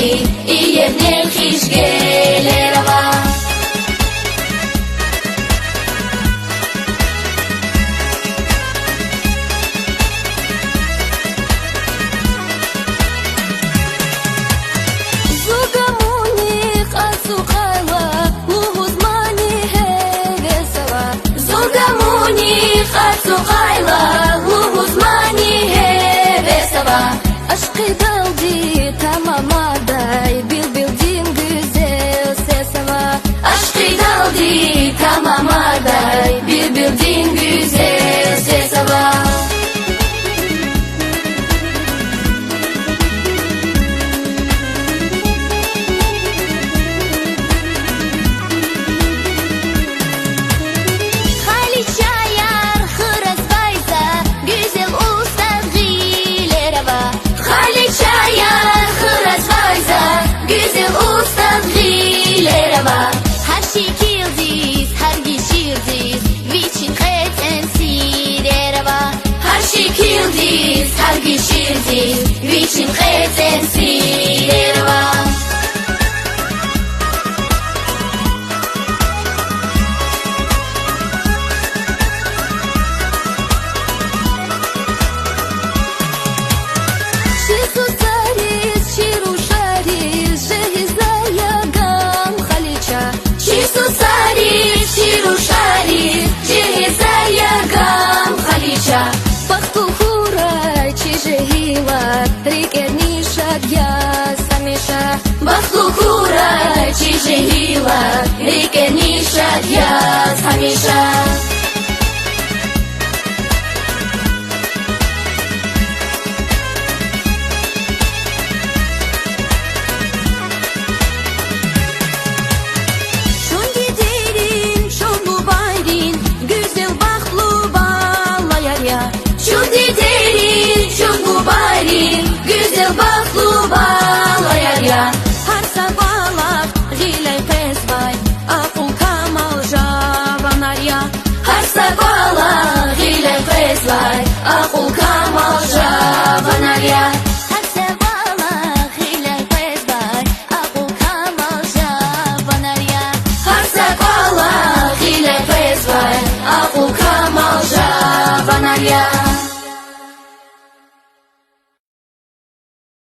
i jednej hiszgelerava. Aşkı daldı tamamaday, bildiğin güzel sesava. Aşkı daldı tamamaday, bildiğin güzel sesava. Har geschirrt vichin chetzen siderva. Shisusaris, shirusharis, jehizaya gam khalicha. Shisusaris, shirusharis, jehizaya gam khalicha. Бахлухура чижегила, рикениша дьяс хамиша. Şundi derin, şunlu bayrin, güzel bahlu bağlayar ya. Şundi derin, şunlu bayrin, güzel bahlu bağlayar ya. Har sabah giley pesvay, akul kamal javanar ya. Har sabah giley pesvay, akul kamal javanar ya. Har sabah giley pesvay, akul kamal javanar ya. Har sabah giley pesvay, akul kamal javanar ya.